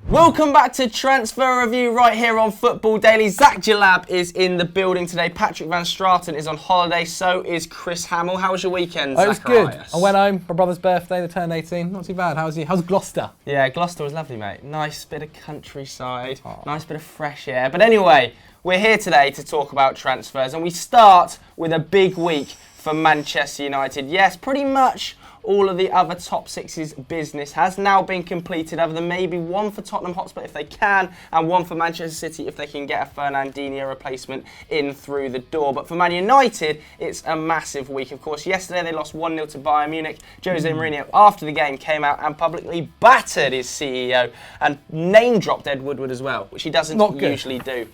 Welcome back to Transfer Review right here on Football Daily. Zach Jalab is in the building today. Patrick Van Straten is on holiday. So is Chris Hamill. How was your weekend, It was good. I went home. My brother's birthday. They turned 18. Not too bad. How's Gloucester? Yeah, Gloucester was lovely, mate. Nice bit of countryside. Nice bit of fresh air. But anyway, we're here today to talk about transfers. And we start with a big week for Manchester United. Yes, pretty much all of the other top six's business has now been completed, other than maybe one for Tottenham Hotspur if they can, and one for Manchester City if they can get a Fernandinho replacement in through the door. But for Man United, it's a massive week. Of course, yesterday they lost 1-0 to Bayern Munich. Jose Mourinho, after the game, came out and publicly battered his CEO and name-dropped Ed Woodward as well, which he doesn't usually do.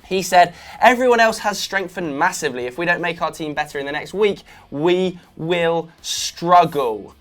He said, everyone else has strengthened massively. If we don't make our team better in the next week, we will struggle.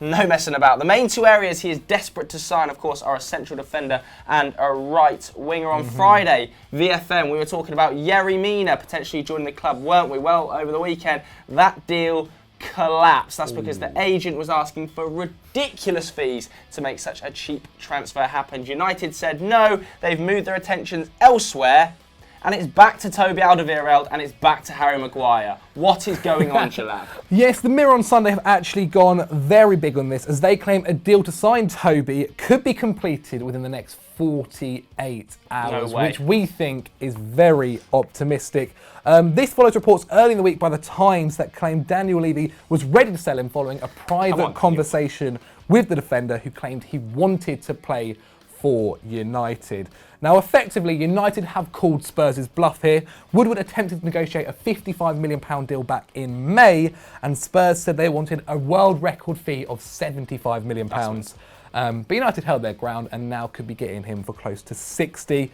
No messing about. The main two areas he is desperate to sign, of course, are a central defender and a right winger. On Friday, VFM, we were talking about Yerry Mina potentially joining the club, weren't we? Well, over the weekend, that deal collapsed. That's because the agent was asking for ridiculous fees to make such a cheap transfer happen. United said no, they've moved their attentions elsewhere, and it's back to Toby Alderweireld and it's back to Harry Maguire. What is going on, Jalab? Yes, the Mirror on Sunday have actually gone very big on this, as they claim a deal to sign Toby could be completed within the next 48 hours, which we think is very optimistic. This follows reports early in the week by the Times that claimed Daniel Levy was ready to sell him following a private conversation with the defender, who claimed he wanted to play for United. Now, effectively, United have called Spurs' bluff here. Woodward attempted to negotiate a £55 million deal back in May, and Spurs said they wanted a world record fee of £75 million. But United held their ground and now could be getting him for close to 60.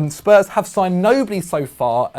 Spurs have signed nobody so far.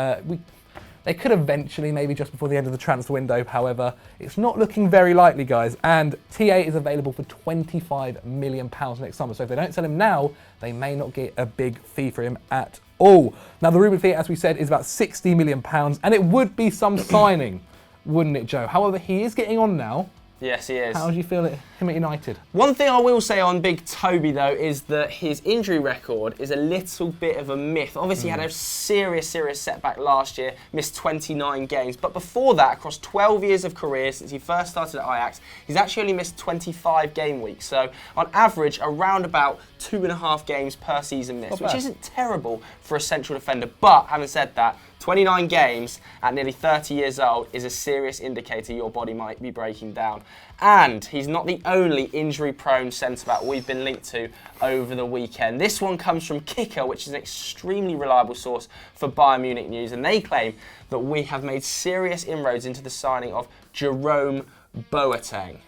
They could eventually, maybe just before the end of the transfer window. However, it's not looking very likely, guys. And TA is available for £25 million next summer. So if they don't sell him now, they may not get a big fee for him at all. Now, the rumoured fee, as we said, is about £60 million. And it would be some signing, wouldn't it, Joe? However, he is getting on now. Yes, he is. How do you feel at him at United? One thing I will say on Big Toby, though, is that his injury record is a little bit of a myth. Obviously, he had a serious setback last year, missed 29 games. But before that, across 12 years of career, since he first started at Ajax, he's actually only missed 25 game weeks. So, on average, around about 2.5 games per season missed, which isn't terrible for a central defender. But, having said that, 29 games at nearly 30 years old is a serious indicator your body might be breaking down. And he's not the only injury-prone centre-back we've been linked to over the weekend. This one comes from Kicker, which is an extremely reliable source for Bayern Munich news, and they claim that we have made serious inroads into the signing of Jerome Boateng.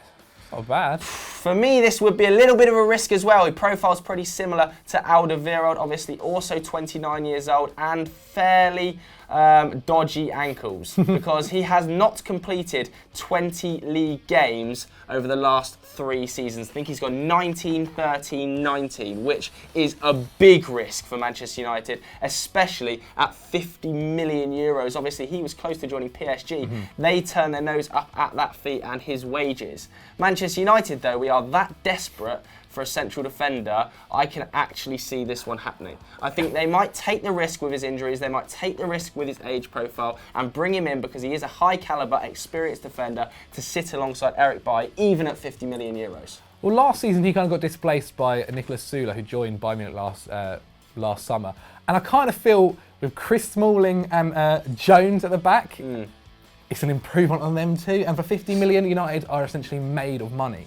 Not bad. For me, this would be a little bit of a risk as well. His profile's pretty similar to Alderweireld, obviously also 29 years old and fairly dodgy ankles because he has not completed 20 league games over the last 3 seasons. I think he's got 19, 13, 19, which is a big risk for Manchester United, especially at 50 million euros. Obviously, he was close to joining PSG. They turned their nose up at that fee and his wages. Manchester United, though, we are that desperate for a central defender, I can actually see this one happening. I think they might take the risk with his injuries, they might take the risk with his age profile and bring him in because he is a high calibre, experienced defender to sit alongside Eric Bailly, even at 50 million euros. Well, last season he kind of got displaced by Nicolas Sula, who joined Bayern Munich last summer. And I kind of feel with Chris Smalling and Jones at the back, it's an improvement on them too. And for 50 million, United are essentially made of money.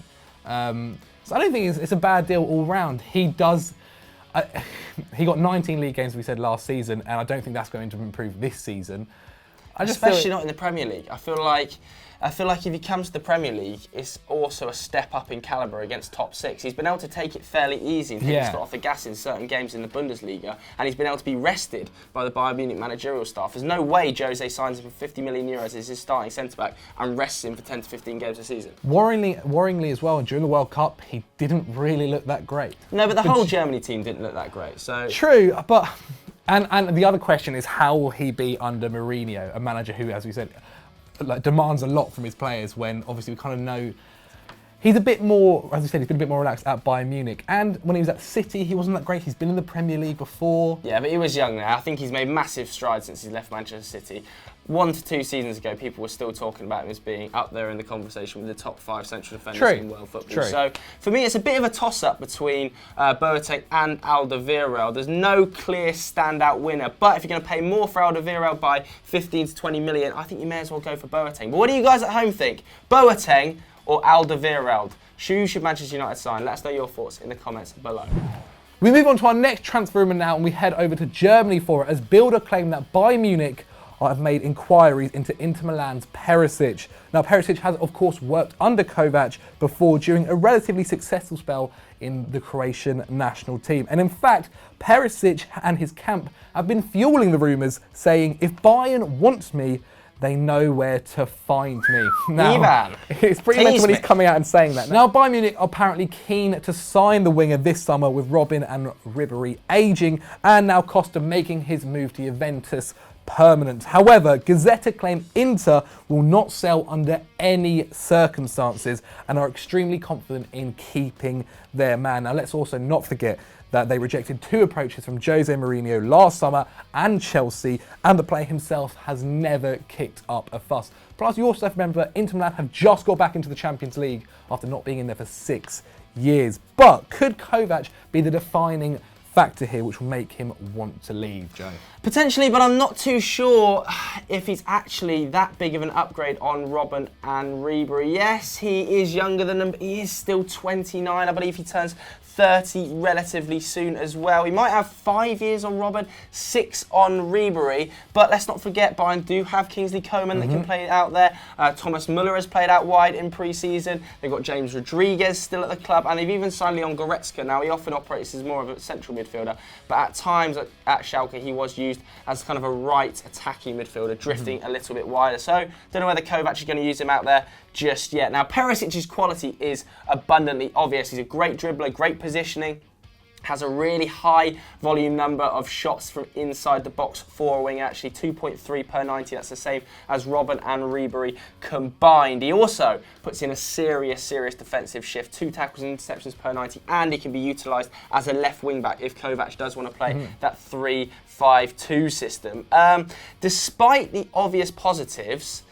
So I don't think it's a bad deal all round. He got 19 league games, we said, last season, and I don't think that's going to improve this season. Especially not in the Premier League. I feel like if he comes to the Premier League, it's also a step up in calibre against top 6. He's been able to take it fairly easy and take his foot off the gas in certain games in the Bundesliga, and he's been able to be rested by the Bayern Munich managerial staff. There's no way Jose signs him for 50 million euros as his starting centre-back and rests him for 10 to 15 games a season. Worryingly as well, during the World Cup, he didn't really look that great. No, but the whole Germany team didn't look that great. So true, but and the other question is, how will he be under Mourinho, a manager who, as we said, demands a lot from his players, when obviously we kind of know He's a bit more, as I said, he's been a bit more relaxed at Bayern Munich. And when he was at City, he wasn't that great. He's been in the Premier League before. Yeah, but he was young now. I think he's made massive strides since he left Manchester City. 1 to 2 seasons ago, people were still talking about him as being up there in the conversation with the top 5 central defenders in world football. So for me, it's a bit of a toss-up between Boateng and Alderweireld. There's no clear standout winner, but if you're going to pay more for Alderweireld by 15 to 20 million, I think you may as well go for Boateng. But what do you guys at home think? Boateng or Alderweireld? Who should Manchester United sign? Let us know your thoughts in the comments below. We move on to our next transfer rumour now, and we head over to Germany for it, as Bilder claim that Bayern Munich have made inquiries into Inter Milan's Perisic. Now, Perisic has, of course, worked under Kovac before during a relatively successful spell in the Croatian national team. And in fact, Perisic and his camp have been fueling the rumours, saying, if Bayern wants me, they know where to find me. Now, it's pretty mental when he's coming out and saying that. Now, Bayern Munich are apparently keen to sign the winger this summer, with Robben and Ribéry ageing, and now Costa making his move to Juventus permanent. However, Gazzetta claim Inter will not sell under any circumstances and are extremely confident in keeping their man. Now, let's also not forget that they rejected 2 approaches from Jose Mourinho last summer and Chelsea, and the player himself has never kicked up a fuss. Plus, you also have to remember that Inter Milan have just got back into the Champions League after not being in there for 6 years. But could Kovac be the defining factor here which will make him want to leave, Joe? Potentially, but I'm not too sure if he's actually that big of an upgrade on Robben and Ribéry. Yes, he is younger than them, but he is still 29. I believe he turns 30 relatively soon as well. He might have 5 years on Robben, 6 on Ribéry, but let's not forget Bayern do have Kingsley Coman that can play out there. Thomas Müller has played out wide in pre-season. They've got James Rodriguez still at the club, and they've even signed Leon Goretzka. Now, he often operates as more of a central midfielder, but at times at Schalke he was used as kind of a right attacking midfielder, drifting a little bit wider. So, don't know whether Kovac is going to use him out there just yet. Now, Perisic's quality is abundantly obvious. He's a great dribbler, great positioning, has a really high volume number of shots from inside the box for a wing, actually 2.3 per 90. That's the same as Robben and Ribéry combined. He also puts in a serious defensive shift, 2 tackles and interceptions per 90, and he can be utilised as a left wing back if Kovac does want to play that 3-5-2 system. Despite the obvious positives,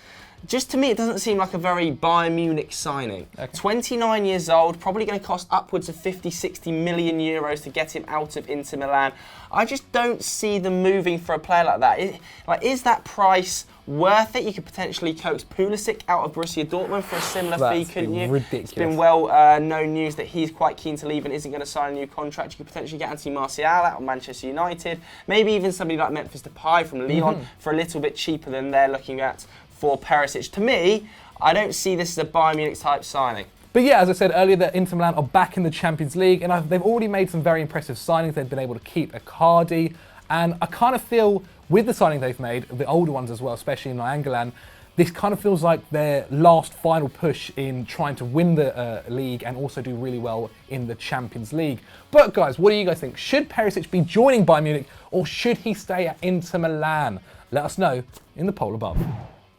just to me, it doesn't seem like a very Bayern Munich signing. 29 years old, probably going to cost upwards of 50-60 million euros to get him out of Inter Milan. I just don't see them moving for a player like that. Is that price worth it? You could potentially coax Pulisic out of Borussia Dortmund for a similar fee, couldn't you? Ridiculous. It's been known news that he's quite keen to leave and isn't going to sign a new contract. You could potentially get Anthony Martial out of Manchester United. Maybe even somebody like Memphis Depay from Lyon for a little bit cheaper than they're looking at for Perisic. To me, I don't see this as a Bayern Munich type signing. But yeah, as I said earlier, that Inter Milan are back in the Champions League, and they've already made some very impressive signings. They've been able to keep Icardi, and I kind of feel with the signing they've made, the older ones as well, especially in Nainggolan, this kind of feels like their last final push in trying to win the league and also do really well in the Champions League. But guys, what do you guys think? Should Perisic be joining Bayern Munich, or should he stay at Inter Milan? Let us know in the poll above.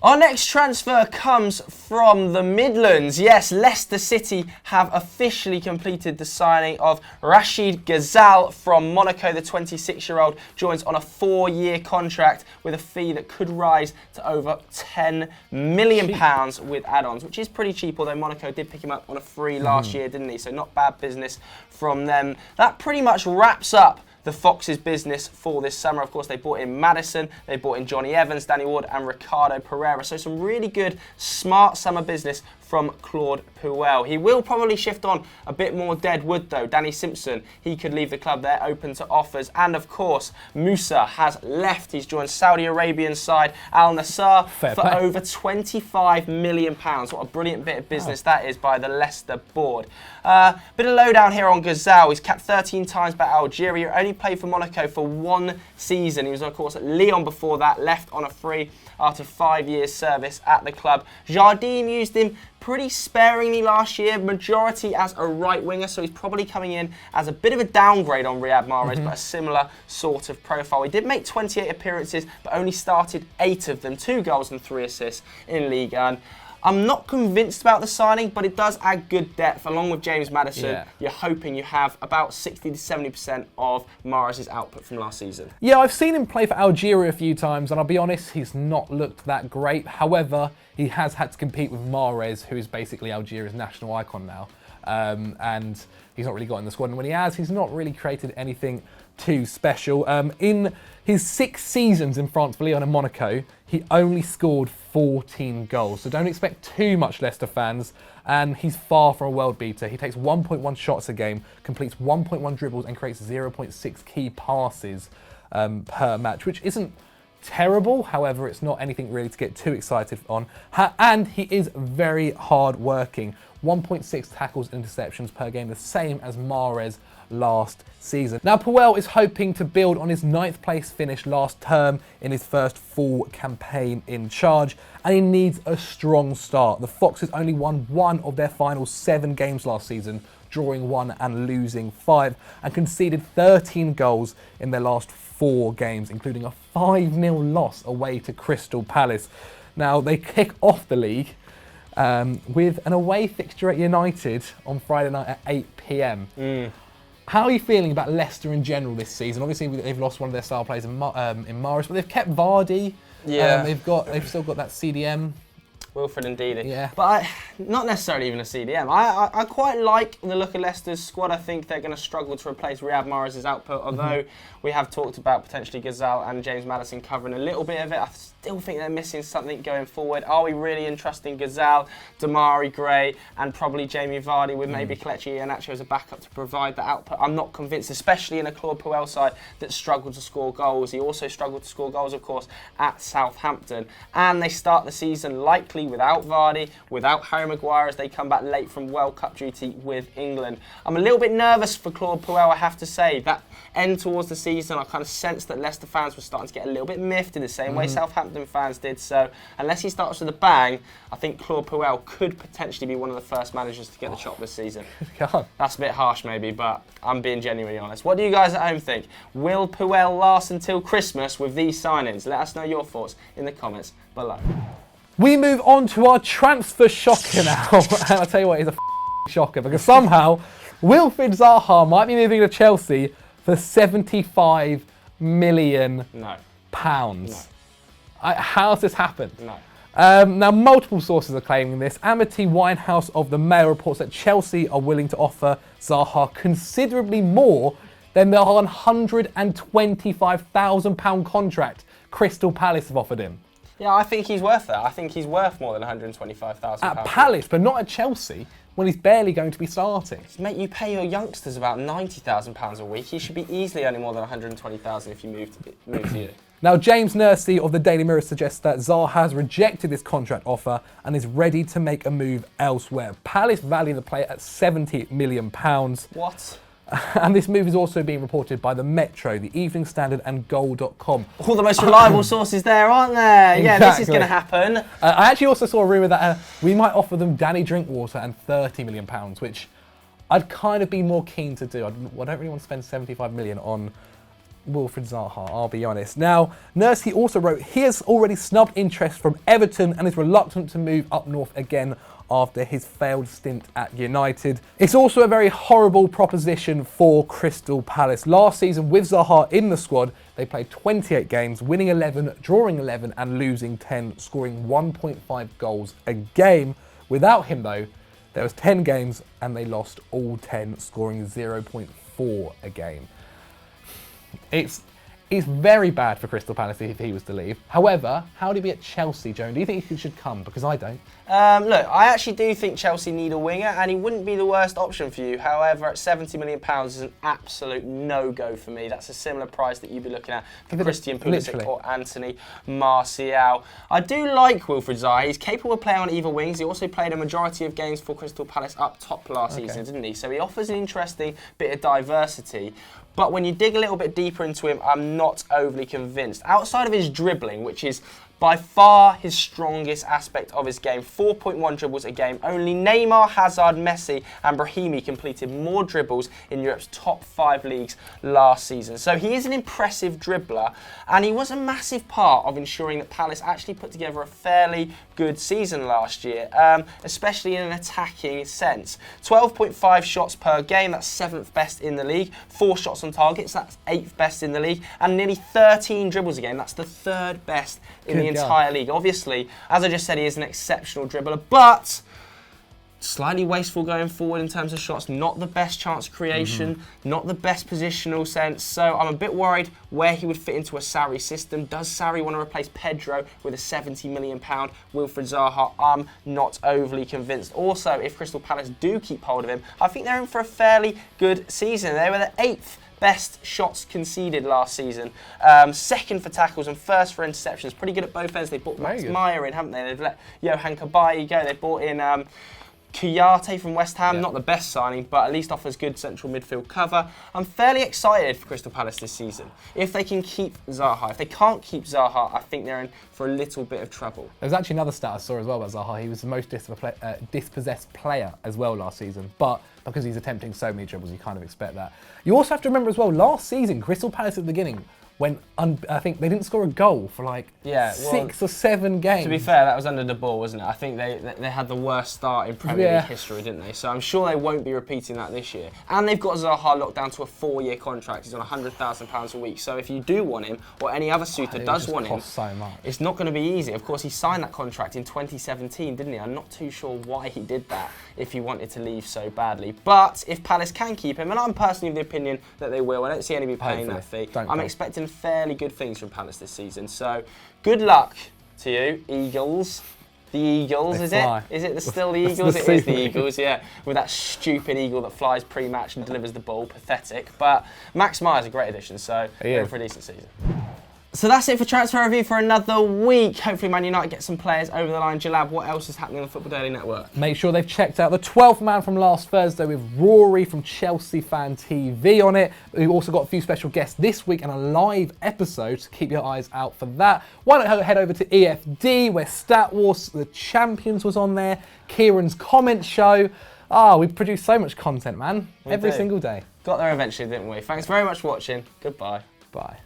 Our next transfer comes from the Midlands. Yes, Leicester City have officially completed the signing of Rachid Ghazal from Monaco. The 26-year-old joins on a 4-year contract with a fee that could rise to over £10 million with add-ons, which is pretty cheap, although Monaco did pick him up on a free last year, didn't he? So not bad business from them. That pretty much wraps up the Fox's business for this summer. Of course, they brought in Maddison, they brought in Johnny Evans, Danny Ward and Ricardo Pereira. So some really good, smart summer business from Claude Puel. He will probably shift on a bit more dead wood though. Danny Simpson, he could leave the club. They're open to offers. And of course, Musa has left. He's joined Saudi Arabian side Al Nassr for over £25 million. What a brilliant bit of business that is by the Leicester board. Bit of lowdown here on Ghazal. He's capped 13 times by Algeria. Only played for Monaco for 1 season. He was, of course, at Lyon before that, left on a free after 5 years service at the club. Jardim used him pretty sparingly last year, majority as a right winger, so he's probably coming in as a bit of a downgrade on Riyad Mahrez, but a similar sort of profile. He did make 28 appearances, but only started 8 of them, 2 goals and 3 assists in Ligue 1. I'm not convinced about the signing, but it does add good depth. Along with James Maddison, you're hoping you have about 60 to 70% of Mahrez's output from last season. Yeah, I've seen him play for Algeria a few times, and I'll be honest, he's not looked that great. However, he has had to compete with Mahrez, who is basically Algeria's national icon now. And he's not really got in the squad. And when he has, he's not really created anything too special. In his 6 seasons in France for Lyon and Monaco, he only scored 14 goals. So don't expect too much, Leicester fans. And he's far from a world beater. He takes 1.1 shots a game, completes 1.1 dribbles, and creates 0.6 key passes per match, which isn't terrible. However, it's not anything really to get too excited on. And he is very hard working. 1.6 tackles and interceptions per game, the same as Mahrez last season. Now, Puel is hoping to build on his 9th place finish last term in his first full campaign in charge, and he needs a strong start. The Foxes only won 1 of their final 7 games last season, drawing 1 and losing 5, and conceded 13 goals in their last 4 games, including a 5-0 loss away to Crystal Palace. Now, they kick off the league with an away fixture at United on Friday night at 8 p.m. How are you feeling about Leicester in general this season? Obviously, they've lost one of their star players in Mahrez, but they've kept Vardy. Yeah. They've still got that CDM. Wilfred and Ndidi. Yeah. But not necessarily even a CDM. I quite like the look of Leicester's squad. I think they're going to struggle to replace Riyad Mahrez's output, although we have talked about potentially Gazal and James Maddison covering a little bit of it. I still think they're missing something going forward. Are we really entrusting Gazal, Damari Gray, and probably Jamie Vardy with maybe Kelechi Iheanacho as a backup to provide the output? I'm not convinced, especially in a Claude Puel side that struggled to score goals. He also struggled to score goals, of course, at Southampton. And they start the season likely without Vardy, without Harry Maguire as they come back late from World Cup duty with England. I'm a little bit nervous for Claude Puel, I have to say. That end towards the season, I kind of sensed that Leicester fans were starting to get a little bit miffed in the same way Southampton fans did. So unless he starts with a bang, I think Claude Puel could potentially be one of the first managers to get the chop this season. That's a bit harsh maybe, but I'm being genuinely honest. What do you guys at home think? Will Puel last until Christmas with these signings? Let us know your thoughts in the comments below. We move on to our transfer shocker now. And I'll tell you what, it's a shocker because somehow Wilfried Zaha might be moving to Chelsea for £75 million. No. How has this happened? No. Now, multiple sources are claiming this. Amity Winehouse of the Mail reports that Chelsea are willing to offer Zaha considerably more than the £125,000 contract Crystal Palace have offered him. Yeah, I think he's worth that. I think he's worth more than £125,000. At Palace, but not at Chelsea, when he's barely going to be starting. Mate, you pay your youngsters about £90,000 a week. He should be easily earning more than £120,000 if you move to you. Now, James Nursey of the Daily Mirror suggests that Zaha has rejected this contract offer and is ready to make a move elsewhere. Palace value the player at £70 million. What? And this move is also being reported by the Metro, the Evening Standard, and Goal.com. All the most reliable sources there, aren't there? Exactly. Yeah, this is going to happen. I actually also saw a rumour that we might offer them Danny Drinkwater and £30 million, which I'd kind of be more keen to do. I don't really want to spend £75 million on Wilfried Zaha, I'll be honest. Now, Nursey also wrote he has already snubbed interest from Everton and is reluctant to move up north again after his failed stint at United. It's also a very horrible proposition for Crystal Palace. Last season, with Zaha in the squad, they played 28 games, winning 11, drawing 11 and losing 10, scoring 1.5 goals a game. Without him though, there was 10 games and they lost all 10, scoring 0.4 a game. It's very bad for Crystal Palace if he was to leave. However, how do you be at Chelsea, Joan? Do you think he should come? Because I don't. Look, I actually do think Chelsea need a winger, and he wouldn't be the worst option for you. However, at £70 million is an absolute no-go for me. That's a similar price that you'd be looking at for Christian Pulisic or Anthony Martial. I do like Wilfried Zaha. He's capable of playing on either wings. He also played a majority of games for Crystal Palace up top last season, didn't he? So he offers an interesting bit of diversity. But when you dig a little bit deeper into him, I'm not overly convinced. Outside of his dribbling, which is by far his strongest aspect of his game. 4.1 dribbles a game. Only Neymar, Hazard, Messi and Brahimi completed more dribbles in Europe's top 5 leagues last season. So he is an impressive dribbler, and he was a massive part of ensuring that Palace actually put together a fairly good season last year, especially in an attacking sense. 12.5 shots per game, that's 7th best in the league. 4 shots on targets, that's 8th best in the league. And nearly 13 dribbles a game, that's the 3rd best in the entire league. Obviously, as I just said, he is an exceptional dribbler, but slightly wasteful going forward in terms of shots, not the best chance creation, not the best positional sense. So I'm a bit worried where he would fit into a Sarri system. Does Sarri want to replace Pedro with a £70 million Wilfried Zaha? I'm not overly convinced. Also, if Crystal Palace do keep hold of him, I think they're in for a fairly good season. They were the 8th best shots conceded last season, 2nd for tackles and 1st for interceptions. Pretty good at both ends. They brought Max Meyer in, haven't they? They've let Johan Cabaye go. They brought in Kouyaté from West Ham, not the best signing, but at least offers good central midfield cover. I'm fairly excited for Crystal Palace this season. If they can keep Zaha. If they can't keep Zaha, I think they're in for a little bit of trouble. There was actually another stat I saw as well about Zaha. He was the most dispossessed player as well last season, but because he's attempting so many dribbles, you kind of expect that. You also have to remember as well, last season, Crystal Palace at the beginning, when I think they didn't score a goal for like 6 or 7 games. To be fair, that was under the ball, wasn't it? I think they had the worst start in Premier League history, didn't they? So I'm sure they won't be repeating that this year. And they've got Zaha locked down to a 4-year contract. He's on £100,000 a week. So if you do want him, or any other suitor does want him, so much. It's not going to be easy. Of course, he signed that contract in 2017, didn't he? I'm not too sure why he did that if he wanted to leave so badly. But if Palace can keep him, and I'm personally of the opinion that they will, I don't see anybody paying that fee. I'm expecting fairly good things from Palace this season. So good luck to you, Eagles. The Eagles, is it? Is it still the Eagles? It is the Eagles, yeah. With that stupid eagle that flies pre-match and delivers the ball. Pathetic. But Max Meyer's a great addition, so we're for a decent season. So that's it for Transfer Review for another week. Hopefully Man United get some players over the line. Jalab, what else is happening on the Football Daily Network? Make sure they've checked out the 12th man from last Thursday with Rory from Chelsea Fan TV on it. We've also got a few special guests this week and a live episode, so keep your eyes out for that. Why don't you head over to EFD, where Stat Wars The Champions was on there, Kieran's comment show. We produce so much content, man. Every single day. Got there eventually, didn't we? Thanks very much for watching. Goodbye. Bye.